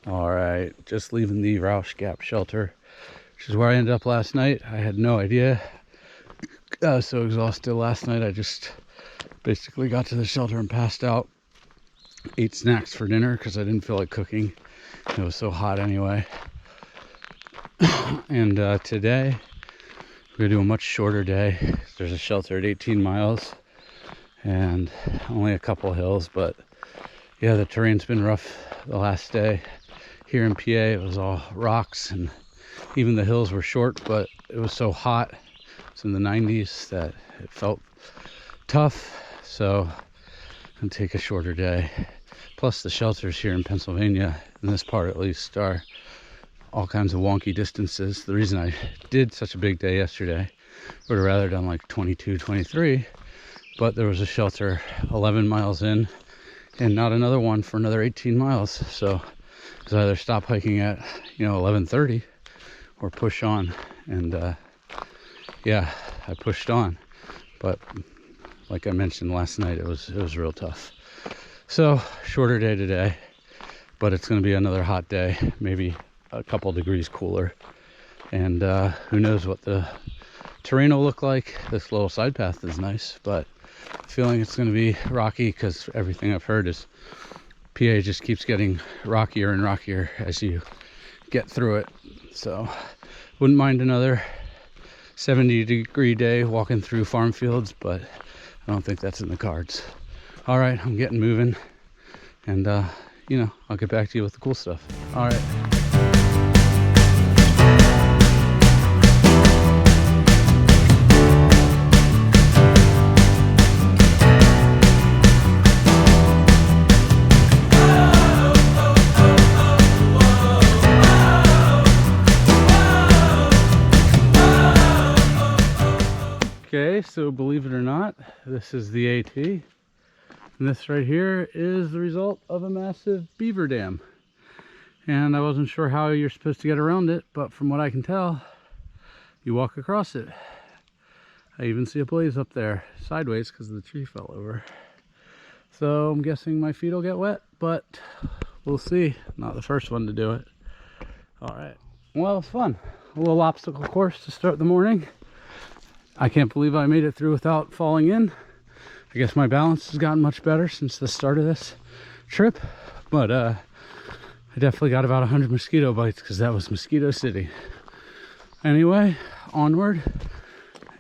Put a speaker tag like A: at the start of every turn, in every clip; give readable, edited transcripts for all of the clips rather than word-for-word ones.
A: All right, just leaving the Roush Gap shelter, which is where I ended up last night. I had no idea. I was so exhausted last night. I just basically got to the shelter and passed out. Ate snacks for dinner because I didn't feel like cooking. It was so hot anyway. And today we're gonna do a much shorter day. There's a shelter at 18 miles and only a couple hills, but yeah, the terrain's been rough the last day. Here in PA, it was all rocks, and even the hills were short, but it was so hot. It's in the 90s that it felt tough. So I'm gonna take a shorter day. Plus the shelters here in Pennsylvania, in this part at least, are all kinds of wonky distances. The reason I did such a big day yesterday, would have rather done like 22, 23, but there was a shelter 11 miles in and not another one for another 18 miles. So I was either stop hiking at 11:30 or push on. And yeah, I pushed on, but like I mentioned last night, it was real tough. So shorter day today, but it's going to be another hot day, maybe a couple degrees cooler, and who knows what the terrain will look like. This little side path is nice, but I'm feeling it's going to be rocky because everything I've heard is PA just keeps getting rockier and rockier as you get through it. So wouldn't mind another 70-degree day walking through farm fields, but I don't think that's in the cards. All right, I'm getting moving, and I'll get back to you with the cool stuff. All right. Okay, so believe it or not, this is the AT, and this right here is the result of a massive beaver dam. And I wasn't sure how you're supposed to get around it, but from what I can tell, you walk across it. I even see a blaze up there sideways because the tree fell over. So I'm guessing my feet will get wet, but we'll see. Not the first one to do it. All right, well, it's fun. A little obstacle course to start the morning. I can't believe I made it through without falling in. I guess my balance has gotten much better since the start of this trip, but I definitely got about 100 mosquito bites because that was Mosquito City. Anyway, onward,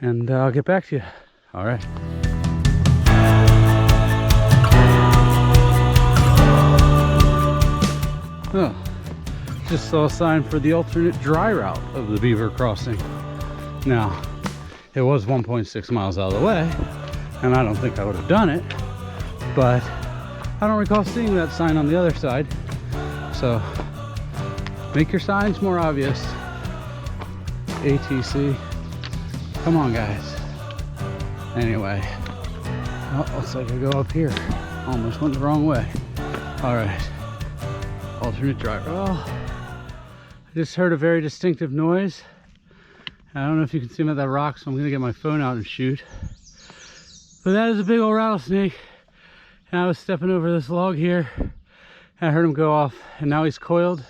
A: and I'll get back to you. All right. Oh, just saw a sign for the alternate dry route of the beaver crossing. Now, it was 1.6 miles out of the way, and I don't think I would have done it, but I don't recall seeing that sign on the other side. So make your signs more obvious. ATC, come on guys. Anyway, oh, looks like I go up here. Almost went the wrong way. All right, alternate driver. Oh, I just heard a very distinctive noise. I don't know if you can see him at that rock, so I'm gonna get my phone out and shoot. But that is a big old rattlesnake. And I was stepping over this log here, and I heard him go off, and now he's coiled.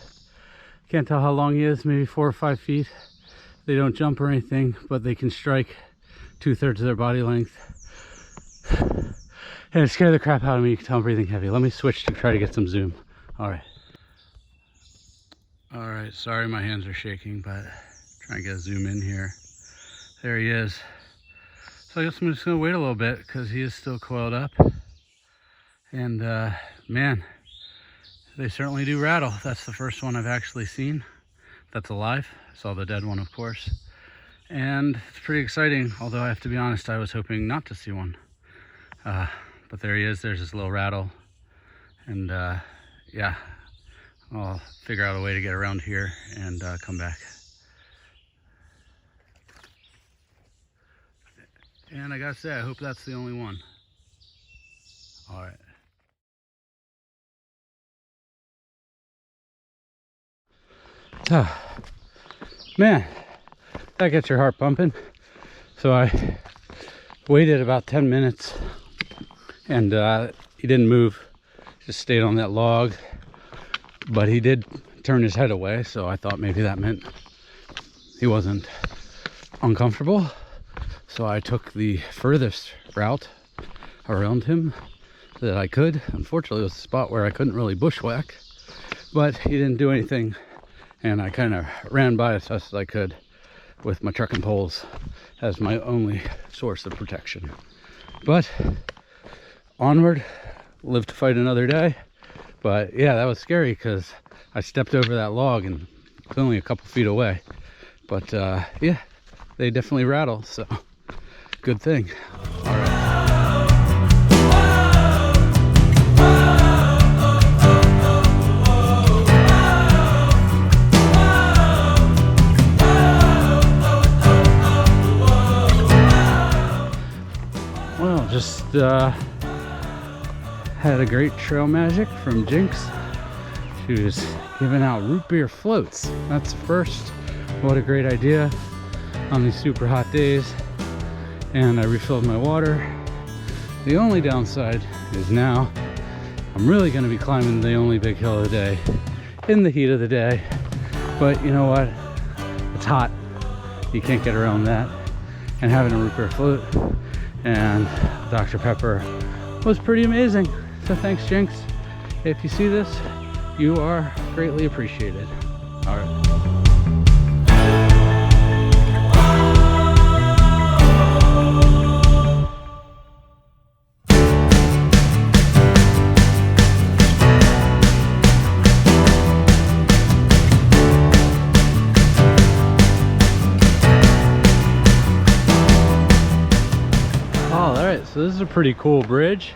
A: Can't tell how long he is, maybe 4 or 5 feet. They don't jump or anything, but they can strike 2/3 of their body length. And it scared the crap out of me. You can tell I'm breathing heavy. Let me switch to try to get some zoom. All right. All right, sorry my hands are shaking, but trying to get a zoom in here. There he is. So I guess I'm just gonna wait a little bit because he is still coiled up. And man, they certainly do rattle. That's the first one I've actually seen that's alive. I saw the dead one, of course. And it's pretty exciting, although I have to be honest, I was hoping not to see one. But there he is, there's his little rattle. And yeah, I'll figure out a way to get around here and come back. And I gotta say, I hope that's the only one. All right. Man, that gets your heart pumping. So I waited about 10 minutes and he didn't move, just stayed on that log. but he did turn his head away, so I thought maybe that meant he wasn't uncomfortable. So I took the furthest route around him that I could. Unfortunately, it was a spot where I couldn't really bushwhack, but he didn't do anything, and I kind of ran by as fast as I could with my truck and poles as my only source of protection. But onward, live to fight another day. But yeah, that was scary because I stepped over that log and it was only a couple feet away. But yeah, they definitely rattle, so good thing. All right. Well, just had a great trail magic from Jinx. She was giving out root beer floats. That's first. What a great idea on these super hot days. And I refilled my water. The only downside is now I'm really going to be climbing the only big hill of the day in the heat of the day. But you know what? It's hot. You can't get around that. And having a root beer float and Dr. Pepper was pretty amazing. So thanks, Jinx. If you see this, you are greatly appreciated. All right. So this is a pretty cool bridge.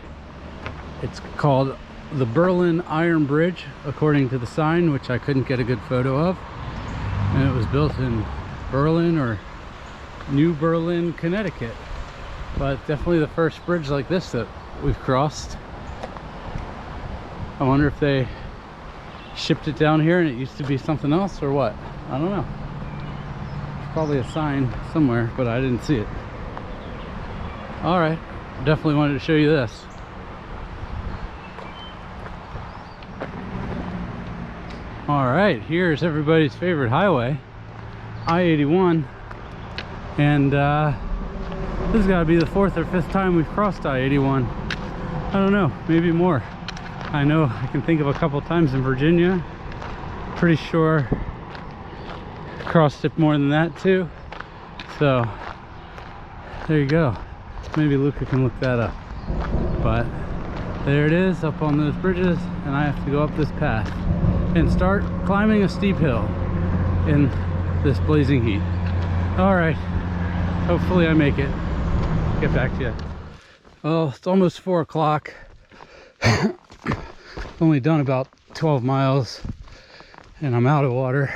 A: It's called the Berlin Iron Bridge, according to the sign, which I couldn't get a good photo of. And it was built in Berlin or New Berlin, Connecticut. But definitely the first bridge like this that we've crossed. I wonder if they shipped it down here and it used to be something else or what. I don't know. There's probably a sign somewhere, but I didn't see it. All right. Definitely wanted to show you this. All right, here's everybody's favorite highway, I-81, and this has got to be the 4th or 5th time we've crossed I-81. I don't know, maybe more. I know I can think of a couple times in Virginia. Pretty sure crossed it more than that too. So there you go. Maybe Luca can look that up. But there it is, up on those bridges, and I have to go up this path and start climbing a steep hill in this blazing heat. All right, hopefully I make it. Get back to you. Well, it's almost 4 o'clock. Only done about 12 miles and I'm out of water.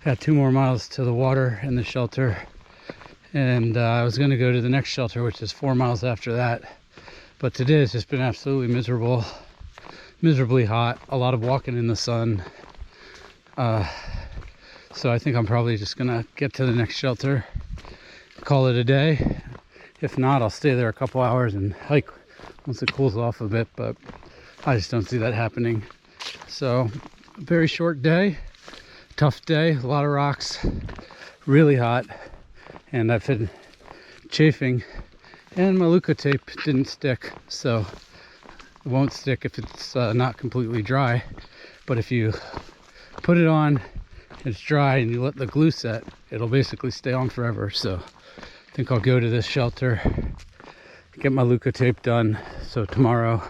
A: Got 2 more miles to the water and the shelter. And I was going to go to the next shelter, which is 4 miles after that. But today has just been absolutely miserable. Miserably hot. A lot of walking in the sun. So I think I'm probably just going to get to the next shelter. Call it a day. If not, I'll stay there a couple hours and hike once it cools off a bit. But I just don't see that happening. So, a very short day. Tough day. A lot of rocks. Really hot. And I've been chafing, and my Luca tape didn't stick, so it won't stick if it's not completely dry. But if you put it on, it's dry, and you let the glue set, it'll basically stay on forever. So I think I'll go to this shelter, get my Luca tape done, so tomorrow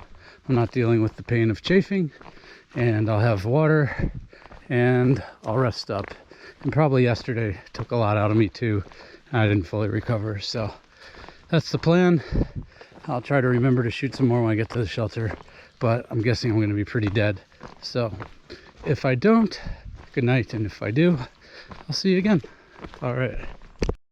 A: I'm not dealing with the pain of chafing, and I'll have water, and I'll rest up. And probably yesterday took a lot out of me too. I didn't fully recover, so that's the plan. I'll try to remember to shoot some more when I get to the shelter, but I'm guessing I'm going to be pretty dead. So if I don't, good night, and if I do, I'll see you again. All right.